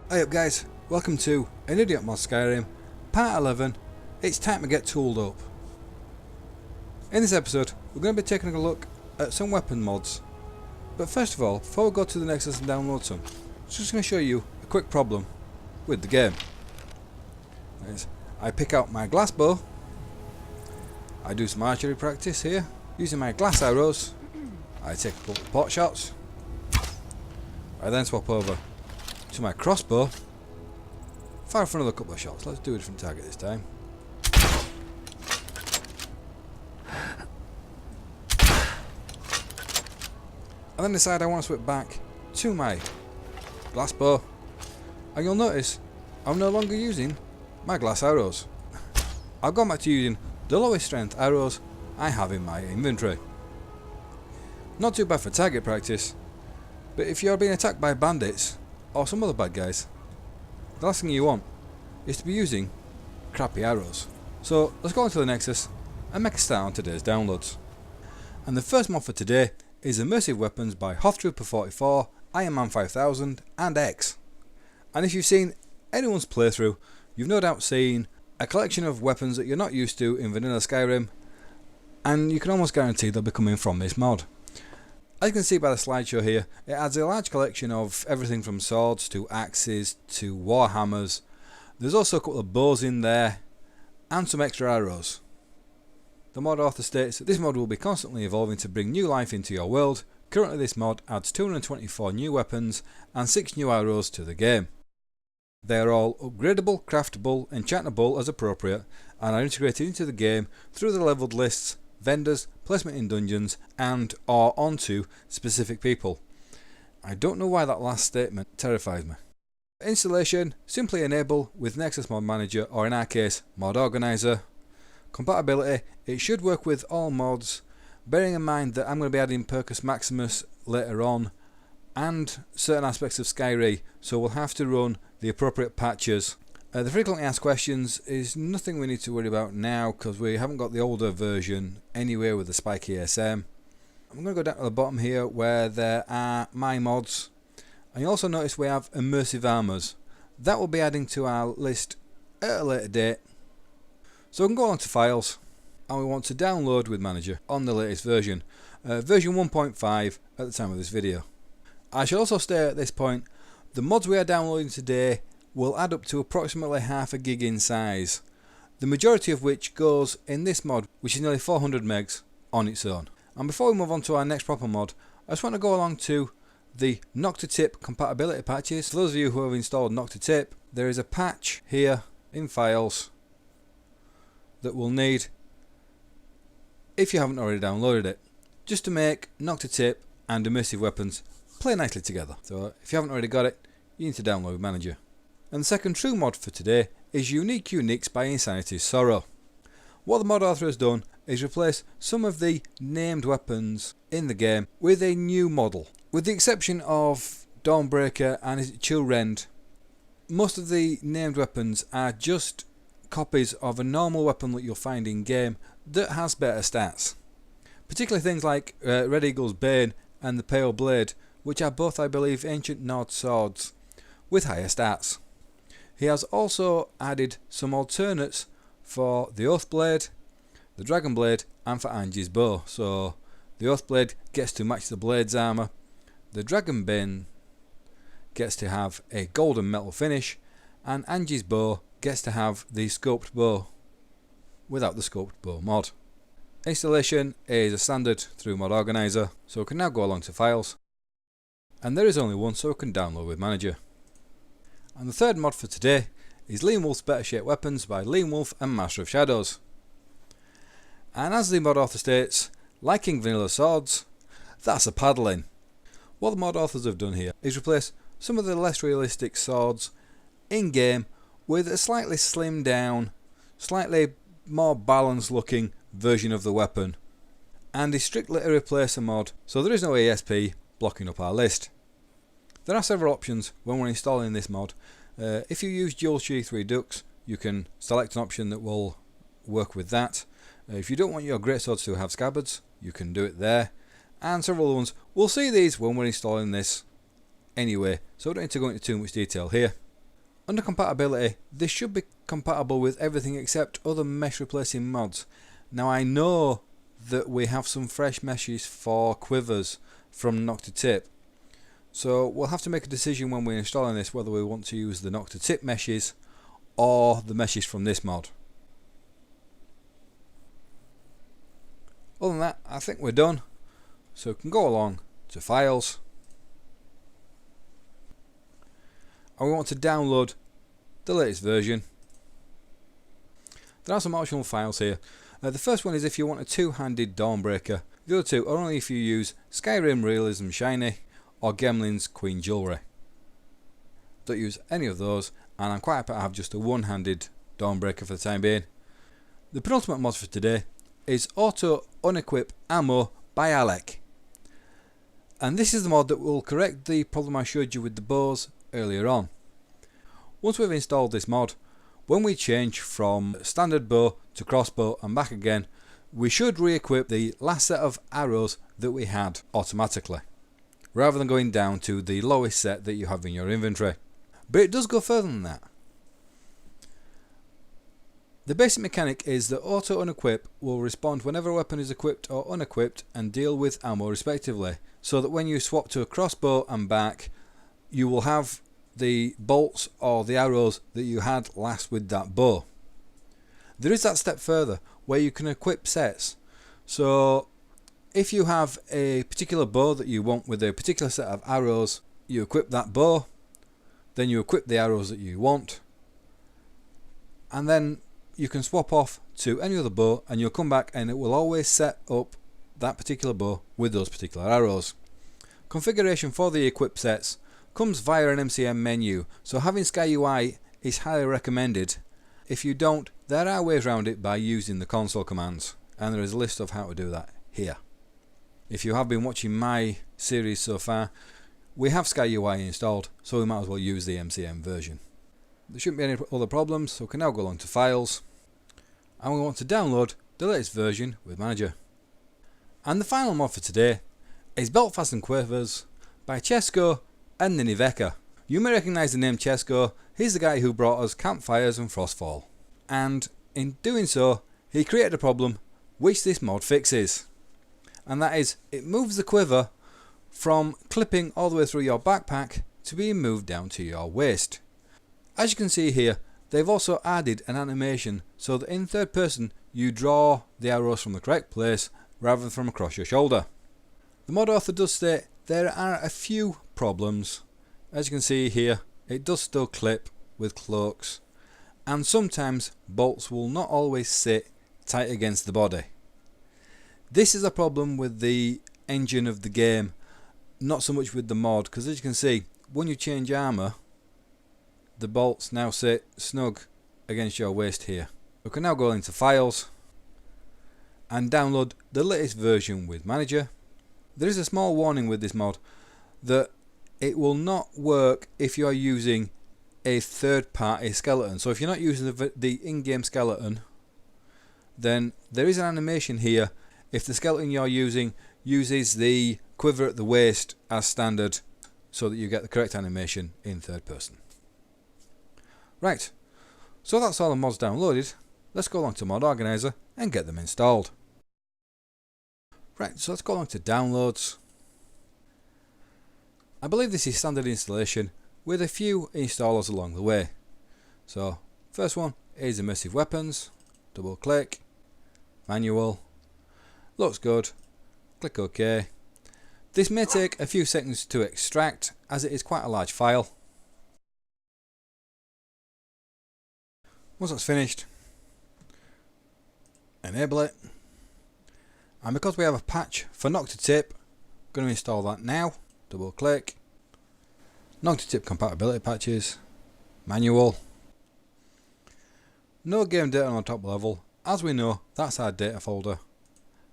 Hey up guys, welcome to an Idiot Mod Skyrim, part 11, it's time to get tooled up. In this episode, we're going to be taking a look at some weapon mods. But first of all, before we go to the Nexus and download some, I'm just going to show you a quick problem with the game. I pick out my glass bow, I do some archery practice here, using my glass arrows, I take a couple of pot shots, I then swap over to my crossbow, fire for another couple of shots. Let's do a different target this time. And then decide I want to switch back to my glass bow, and you'll notice I'm no longer using my glass arrows. I've gone back to using the lowest strength arrows I have in my inventory. Not too bad for target practice, but if you're being attacked by bandits or some other bad guys, the last thing you want is to be using crappy arrows. So let's go into the Nexus and make a start on today's downloads. And the first mod for today is Immersive Weapons by Hothtrooper44, Iron Man 5000 and X. And if you've seen anyone's playthrough, you've no doubt seen a collection of weapons that you're not used to in vanilla Skyrim, and you can almost guarantee they'll be coming from this mod. As you can see by the slideshow here, it adds a large collection of everything from swords to axes to warhammers. There's also a couple of bows in there and some extra arrows. The mod author states that this mod will be constantly evolving to bring new life into your world. Currently this mod adds 224 new weapons and 6 new arrows to the game. They are all upgradable, craftable, enchantable as appropriate, and are integrated into the game through the leveled lists, vendors, placement in dungeons, and or onto specific people. I don't know why that last statement terrifies me. Installation, simply enable with Nexus Mod Manager, or in our case Mod Organizer. Compatibility, it should work with all mods, bearing in mind that I'm going to be adding Percus Maximus later on and certain aspects of Skyrim, so we'll have to run the appropriate patches. The frequently asked questions is nothing we need to worry about now because we haven't got the older version anywhere with the spiky ASM. I'm going to go down to the bottom here where there are my mods, and you'll also notice we have immersive armors. That will be adding to our list at a later date. So we can go on to files, and we want to download with Manager on the latest version, version 1.5 at the time of this video. I should also state at this point, the mods we are downloading today will add up to approximately half a gig in size, the majority of which goes in this mod, which is nearly 400 megs on its own. And before we move on to our next proper mod, I just want to go along to the Noctitip compatibility patches. For those of you who have installed Noctitip, there is a patch here in files that we'll need, if you haven't already downloaded it, just to make Noctitip and Immersive Weapons play nicely together. So if you haven't already got it, you need to download with Manager. And the second true mod for today is Unique Uniques by Insanity's Sorrow. What the mod author has done is replace some of the named weapons in the game with a new model. With the exception of Dawnbreaker and Chillrend, most of the named weapons are just copies of a normal weapon that you'll find in game that has better stats. Particularly things like Red Eagle's Bane and the Pale Blade, which are both, I believe, ancient Nord swords with higher stats. He has also added some alternates for the Oathblade, the Dragonblade, and for Angie's Bow. So the Oathblade gets to match the blade's armour, the Dragonbane gets to have a golden metal finish, and Angie's Bow gets to have the scoped bow without the scoped bow mod. Installation is a standard through Mod Organizer, so we can now go along to files. And there is only one, so we can download with Manager. And the third mod for today is Lean Wolf's Better Shaped Weapons by Lean Wolf and Master of Shadows. And as the mod author states, liking vanilla swords, that's a paddling. What the mod authors have done here is replace some of the less realistic swords in game with a slightly slimmed down, slightly more balanced looking version of the weapon, and is strictly a replacer mod, so there is no ASP blocking up our list. There are several options when we're installing this mod. If you use dual sheath redux, you can select an option that will work with that. If you don't want your greatswords to have scabbards, you can do it there, and several other ones. We'll see these when we're installing this anyway, so I don't need to go into too much detail here. Under compatibility, this should be compatible with everything except other mesh replacing mods. Now I know that we have some fresh meshes for Quivers from Nocta Tip, so we'll have to make a decision when we're installing this whether we want to use the Nocta Tip meshes or the meshes from this mod. Other than that, I think we're done, so we can go along to Files, and we want to download the latest version. There are some optional files here. The first one is if you want a two-handed Dawnbreaker. The other two are only if you use Skyrim Realism Shiny or Gemlin's Queen Jewelry. Don't use any of those, and I'm quite happy to have just a one-handed Dawnbreaker for the time being. The penultimate mod for today is Auto Unequip Ammo by Alec. And this is the mod that will correct the problem I showed you with the bows earlier on. Once we've installed this mod, when we change from standard bow to crossbow and back again, we should re-equip the last set of arrows that we had automatically, rather than going down to the lowest set that you have in your inventory. But it does go further than that. The basic mechanic is that Auto Unequip will respond whenever a weapon is equipped or unequipped and deal with ammo respectively, so that when you swap to a crossbow and back, you will have the bolts or the arrows that you had last with that bow. There is that step further where you can equip sets. So if you have a particular bow that you want with a particular set of arrows, you equip that bow, then you equip the arrows that you want, and then you can swap off to any other bow and you'll come back and it will always set up that particular bow with those particular arrows. Configuration for the equip sets comes via an MCM menu, so having SkyUI is highly recommended. If you don't, there are ways around it by using the console commands, and there is a list of how to do that here. If you have been watching my series so far, we have SkyUI installed, so we might as well use the MCM version. There shouldn't be any other problems, so we can now go along to Files, and we want to download the latest version with Manager. And the final mod for today is Belt-Fastened Quivers by Chesko and Niniveka. You may recognise the name Chesko. He's the guy who brought us Campfires and Frostfall, and in doing so he created a problem which this mod fixes, and that is it moves the quiver from clipping all the way through your backpack to being moved down to your waist. As you can see here, they've also added an animation so that in third person you draw the arrows from the correct place rather than from across your shoulder. The mod author does state there are a few problems. As you can see here, it does still clip with cloaks, and sometimes bolts will not always sit tight against the body. This is a problem with the engine of the game, not so much with the mod, because as you can see, when you change armour, the bolts now sit snug against your waist here. We can now go into Files and download the latest version with Manager. There is a small warning with this mod that it will not work if you are using a third party skeleton. So if you're not using the in-game skeleton, then there is an animation here if the skeleton you're using uses the quiver at the waist as standard, so that you get the correct animation in third person. Right, so that's all the mods downloaded. Let's go along to Mod Organizer and get them installed. Right, so let's go along to Downloads. I believe this is standard installation with a few installers along the way. So first one is Immersive Weapons. Double click, manual, looks good, click OK. This may take a few seconds to extract as it is quite a large file. Once that's finished, enable it, and because we have a patch for Nocta Tip, I'm going to install that now. Double click, Nocta Tip compatibility patches, manual, no game data on the top level, as we know that's our data folder.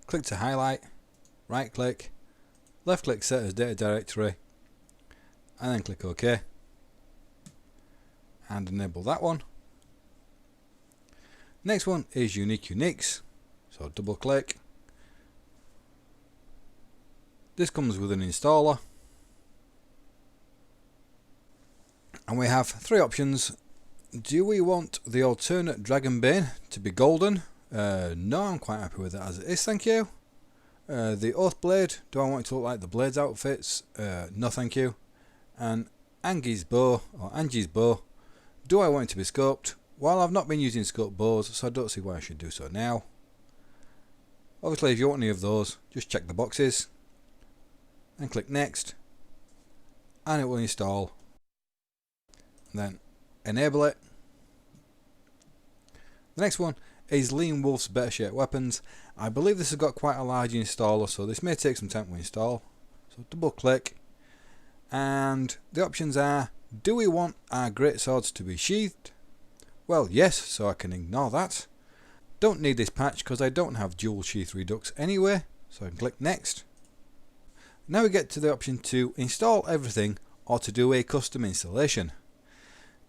Click to highlight, right click, left click set as data directory, and then click OK and enable that one. Next one is Unique Uniques, so double click. This comes with an installer, and we have three options Do we want the alternate Dragon Bane to be golden? No, I'm quite happy with it as it is, thank you. The Oath Blade, do I want it to look like the Blades outfits? No thank you. And Angie's Bow, do I want it to be scoped? Well, I've not been using scoped bows, so I don't see why I should do so now. Obviously, if you want any of those, just check the boxes and click next, and it will install. Then enable it. The next one is Lean Wolf's Better Shaped Weapons. I believe this has got quite a large installer, so this may take some time to install. So double click, and the options are: do we want our great swords to be sheathed? Well, yes, so I can ignore that. Don't need this patch because I don't have dual sheath redux anyway, so I can click next. Now we get to the option to install everything or to do a custom installation.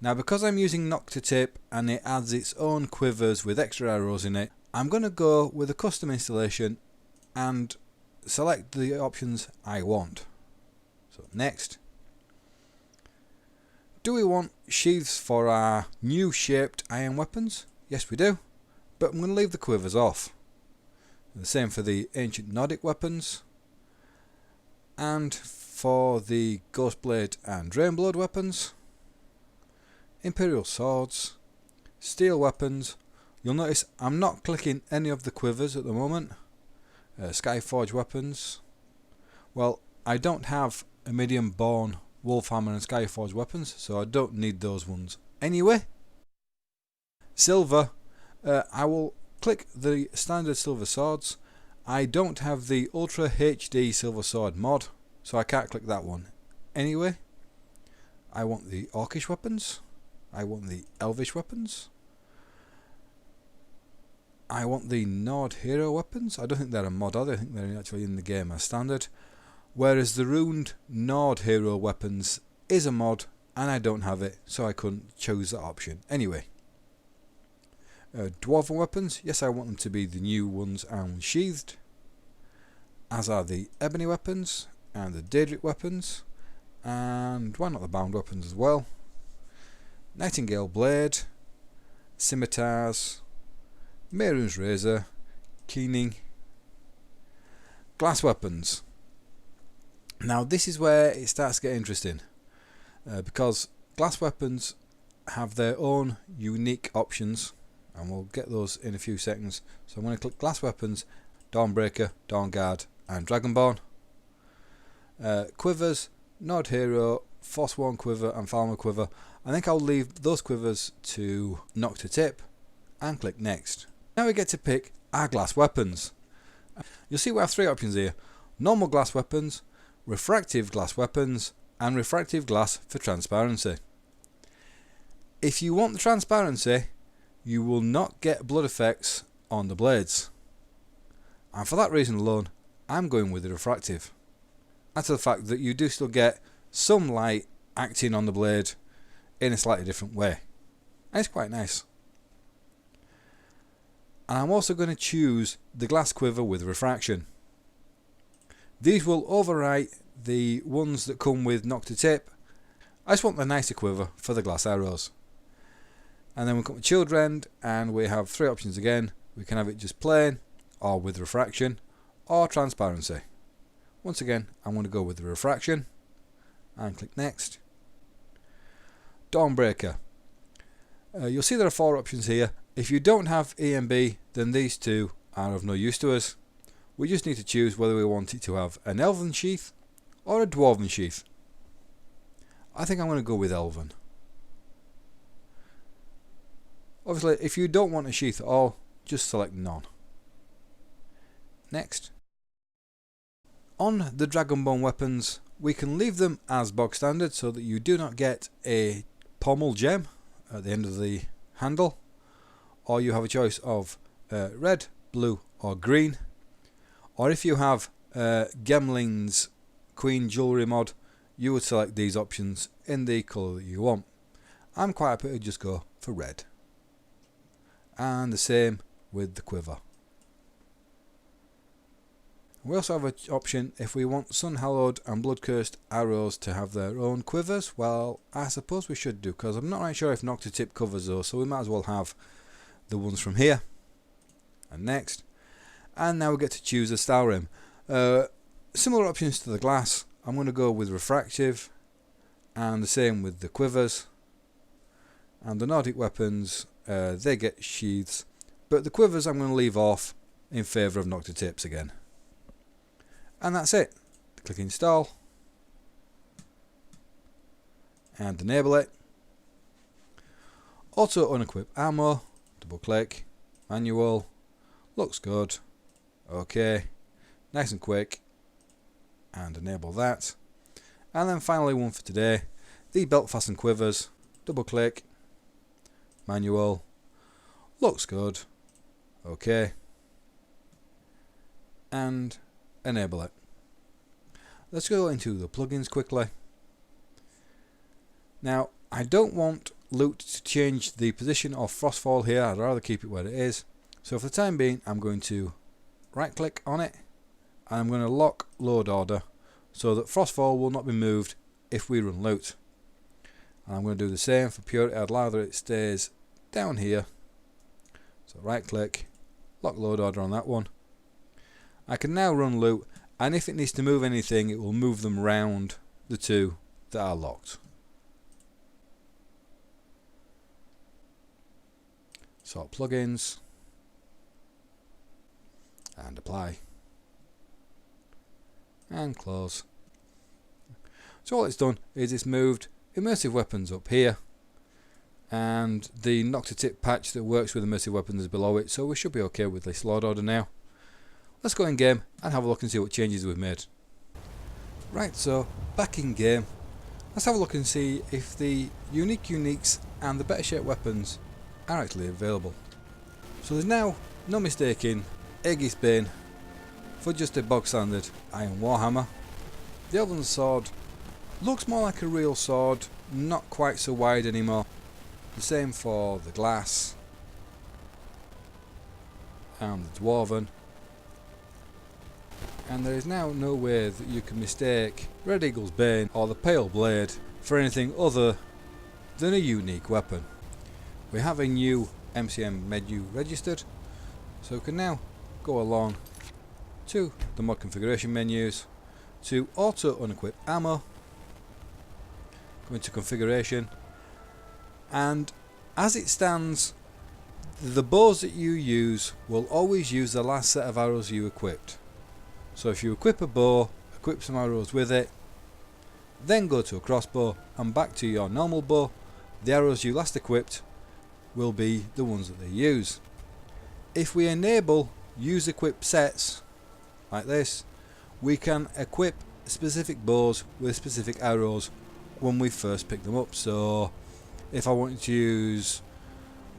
Now, because I'm using Nocta tape and it adds its own quivers with extra arrows in it, I'm going to go with a custom installation and select the options I want. So next. Do we want sheaths for our new shaped iron weapons? Yes we do, but I'm going to leave the quivers off. The same for the ancient Nordic weapons, and for the Ghostblade and Drainblood weapons, Imperial swords, steel weapons. You'll notice I'm not clicking any of the quivers at the moment. Skyforge weapons. Well, I don't have Iridium Born Wolfhammer and Skyforge weapons, so I don't need those ones anyway. Silver. I will click the standard silver swords. I don't have the Ultra HD Silver Sword mod, so I can't click that one anyway. I want the Orcish weapons. I want the Elvish weapons. I want the Nord Hero weapons. I don't think they're a mod either. I think they're actually in the game as standard. Whereas the Runed Nord Hero weapons is a mod and I don't have it, so I couldn't choose that option anyway. Dwarven weapons. Yes, I want them to be the new ones and sheathed. As are the Ebony weapons and the Daedric weapons. And why not the Bound weapons as well? Nightingale Blade, Scimitars, Mehrunes Razor, Keening, Glass weapons. Now this is where it starts to get interesting, because glass weapons have their own unique options, and we'll get those in a few seconds. So I'm going to click glass weapons, Dawnbreaker, Dawnguard and Dragonborn. Quivers, Nord Hero, Forsworn Quiver and Falmer Quiver. I think I'll leave those quivers to Nocta Tip and click next. Now we get to pick our glass weapons. You'll see we have three options here: normal glass weapons, refractive glass weapons and refractive glass for transparency. If you want the transparency, you will not get blood effects on the blades, and for that reason alone I'm going with the refractive. Add to the fact that you do still get some light acting on the blade in a slightly different way, and it's quite nice. And I'm also going to choose the glass quiver with refraction. These will overwrite the ones that come with Nocta Tip. I just want the nicer quiver for the glass arrows. And then we come to Children, and we have three options again. We can have it just plain, or with refraction, or transparency. Once again, I'm going to go with the refraction and click next. Dawnbreaker. You'll see there are four options here. If you don't have EMB, then these two are of no use to us. We just need to choose whether we want it to have an Elven sheath or a Dwarven sheath. I think I'm going to go with Elven. Obviously, if you don't want a sheath at all, just select none. Next. On the Dragonborn weapons, we can leave them as bog standard so that you do not get a pommel gem at the end of the handle, or you have a choice of red, blue or green, or if you have Gemling's Queen Jewellery mod, you would select these options in the colour that you want. I'm quite happy to just go for red. And the same with the quiver. We also have an option if we want Sun Hallowed and Blood Cursed arrows to have their own quivers. Well, I suppose we should do, because I'm not really sure if Noctitip covers those, so we might as well have the ones from here. And next. And now we get to choose a Skyrim. Similar options to the glass. I'm going to go with refractive, and the same with the quivers. And the Nordic weapons, they get sheaths, but the quivers I'm going to leave off in favour of Noctitips again. And that's it. Click install and enable it. Auto unequip ammo, double click, manual, looks good, okay, nice and quick, and enable that. And then finally, one for today, the Belt-Fastened quivers, double click, manual, looks good, okay, and enable it. Let's go into the plugins quickly. Now, I don't want loot to change the position of Frostfall here. I'd rather keep it where it is. So for the time being, I'm going to right click on it and I'm going to lock load order so that Frostfall will not be moved if we run loot. And I'm going to do the same for purity. I'd rather it stays down here. So right click, lock load order on that one. I can now run loot, and if it needs to move anything, it will move them round the two that are locked. Sort plugins and apply and close. So all it's done is it's moved Immersive Weapons up here, and the Noctitip patch that works with Immersive Weapons is below it, so we should be okay with this load order now. Let's go in game and have a look and see what changes we've made. Right, so back in game, let's have a look and see if the uniques and the better shaped weapons are actually available. So there's now no mistaking Aegis Bane for just a bog standard iron warhammer. The Elven sword looks more like a real sword, not quite so wide anymore. The same for the glass and the dwarven. And there is now no way that you can mistake Red Eagle's Bane or the Pale Blade for anything other than a unique weapon. We have a new MCM menu registered, so we can now go along to the mod configuration menus, to auto unequip ammo, go into configuration, and as it stands, the bows that you use will always use the last set of arrows you equipped. So if you equip a bow, equip some arrows with it, then go to a crossbow and back to your normal bow, the arrows you last equipped will be the ones that they use. If we enable use equip sets like this, we can equip specific bows with specific arrows when we first pick them up. So if I wanted to use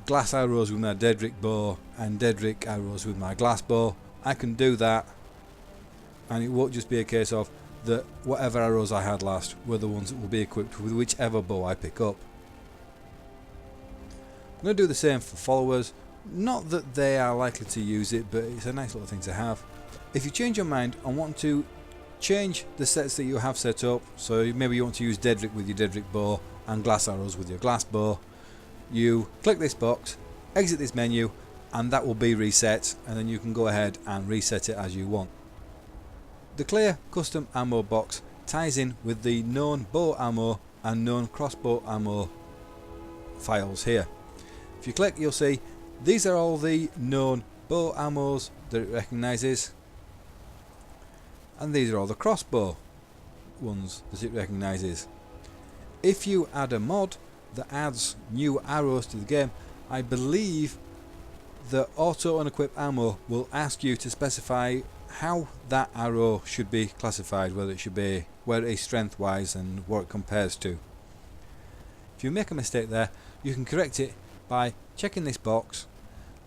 glass arrows with my Daedric bow and Daedric arrows with my glass bow, I can do that, and it won't just be a case of that whatever arrows I had last were the ones that will be equipped with whichever bow I pick up. I'm going to do the same for followers. Not that they are likely to use it, but it's a nice little thing to have. If you change your mind and want to change the sets that you have set up, so maybe you want to use Daedric with your Daedric bow and glass arrows with your glass bow, you click this box, exit this menu, and that will be reset, and then you can go ahead and reset it as you want. The clear custom ammo box ties in with the known bow ammo and known crossbow ammo files here. If you click, you'll see these are all the known bow ammos that it recognises, and these are all the crossbow ones that it recognises. If you add a mod that adds new arrows to the game, I believe the auto unequip ammo will ask you to specify how that arrow should be classified, whether it should be where it is strength wise and what it compares to. If you make a mistake there, you can correct it by checking this box,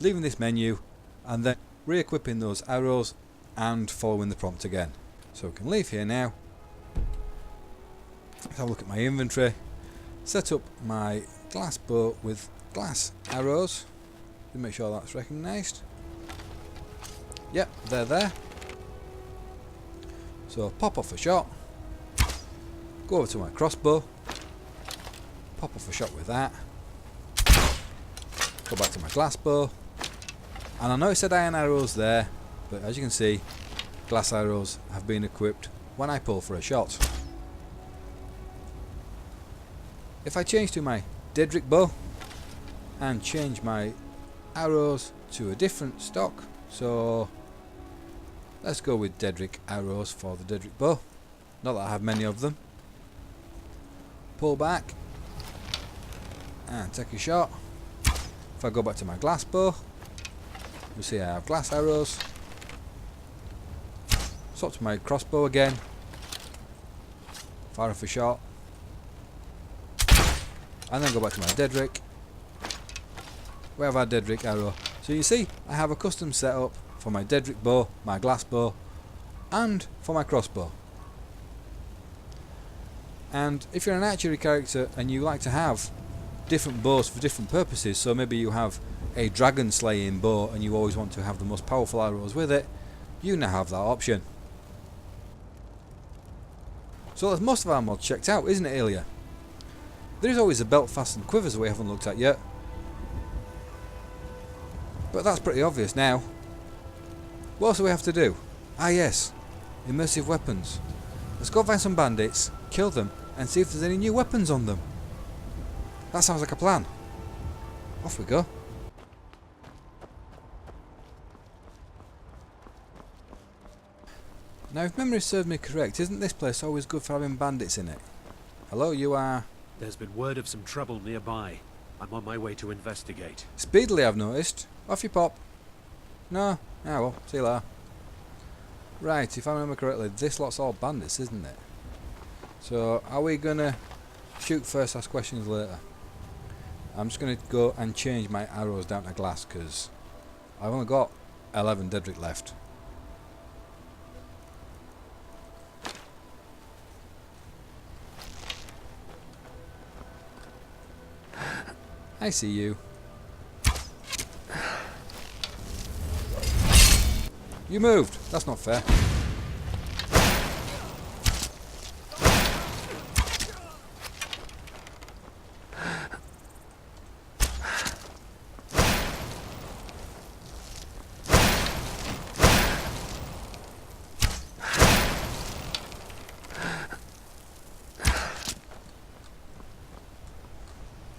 leaving this menu, and then re-equipping those arrows and following the prompt again. So we can leave here now. Let's have a look at my inventory, set up my glass bow with glass arrows to make sure that's recognised. Yep, they're there. So pop off a shot, go over to my crossbow, pop off a shot with that, go back to my glass bow, and I know it said iron arrows there, but as you can see, glass arrows have been equipped when I pull for a shot. If I change to my Daedric bow and change my arrows to a different stock, so let's go with Daedric arrows for the Daedric bow, not that I have many of them. Pull back and take a shot. If I go back to my glass bow, you'll see I have glass arrows. Swap to my crossbow again, fire off a shot, and then go back to my Daedric. We have our Daedric arrow. So you see, I have a custom setup for my Daedric bow, my glass bow, and for my crossbow. And if you're an archery character and you like to have different bows for different purposes, so maybe you have a dragon slaying bow and you always want to have the most powerful arrows with it, you now have that option. So that's most of our mods checked out, isn't it, Ilya? There is always a Belt-Fastened Quivers that we haven't looked at yet, but that's pretty obvious now. What else do we have to do? Ah yes, Immersive Weapons. Let's go find some bandits, kill them, and see if there's any new weapons on them. That sounds like a plan. Off we go. Now if memory serves me correct, isn't this place always good for having bandits in it? Hello, you are... There's been word of some trouble nearby. I'm on my way to investigate. Speedily, I've noticed. Off you pop. No? Ah well, see you later. Right, if I remember correctly, this lot's all bandits, isn't it? So, are we gonna shoot first, ask questions later? I'm just gonna go and change my arrows down to glass, because I've only got 11 Daedric left. I see you. You moved. That's not fair.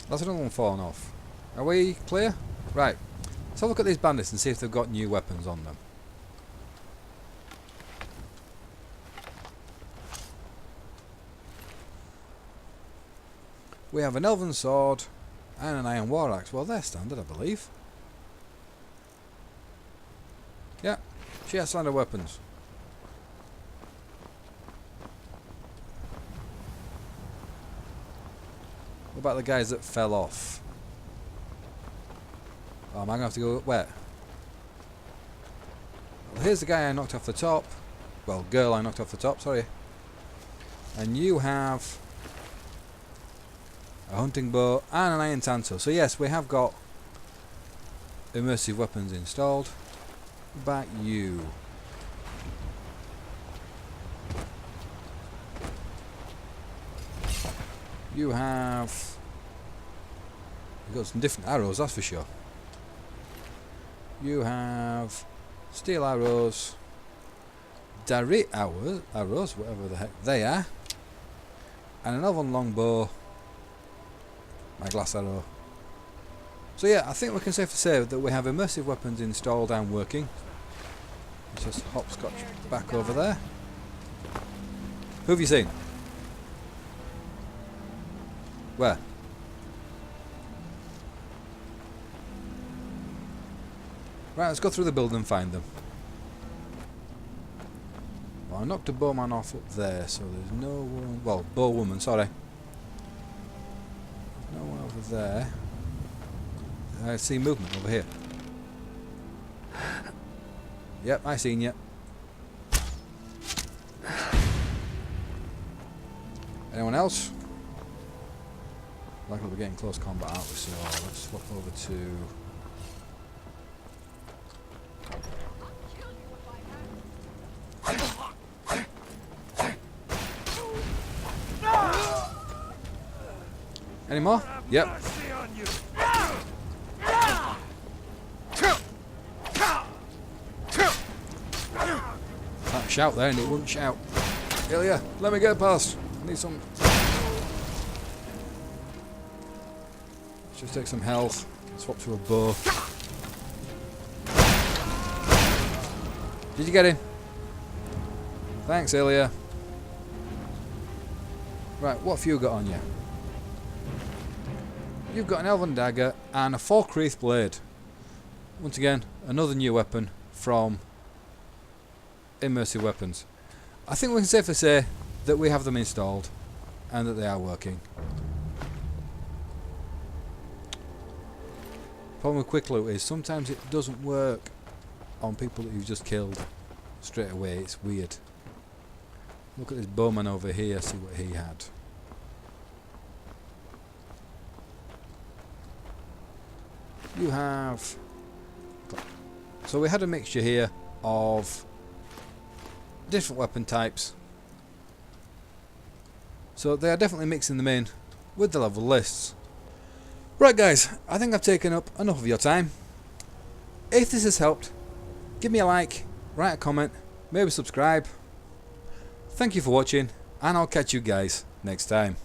That's another one falling off. Are we clear? Right. Let's have a look at these bandits and see if they've got new weapons on them. We have an elven sword and an iron war axe. Well, they're standard, I believe. Yeah, she has standard weapons. What about the guys that fell off? Oh, am I going to have to go where? Well, here's the guy I knocked off the top. Well, girl I knocked off the top, sorry. And you have a hunting bow and an iron tanto. So yes, we have got immersive weapons installed. What about you? You have... You've got some different arrows, that's for sure. You have steel arrows, Daedric arrows, whatever the heck they are, and an elven longbow, my glass arrow. So yeah, I think we can safely say that we have immersive weapons installed and working. Let's just hopscotch back over there. Who have you seen? Where? Right, let's go through the building and find them. Well, I knocked a bowman off up there, so there's no one... Well, bowwoman, sorry. There's no one over there. I see movement over here. Yep, I seen you. Anyone else? Likely we're getting close combat, aren't we? So let's swap over to... Any more? Yep. Can't shout there and it wouldn't shout. Ilya, let me get past. I need some. Let's just take some health. Swap to a bow. Did you get him? Thanks, Ilya. Right, what have you got on you? You've got an elven dagger and a fork-wreath blade. Once again, another new weapon from Immersive Weapons. I think we can safely say that we have them installed and that they are working. Problem with quick loot is sometimes it doesn't work on people that you've just killed straight away. It's weird. Look at this bowman over here, see what he had. You have... So we had a mixture here of different weapon types. So they are definitely mixing them in with the level lists. Right guys, I think I've taken up enough of your time. If this has helped, give me a like, write a comment, maybe subscribe. Thank you for watching, and I'll catch you guys next time.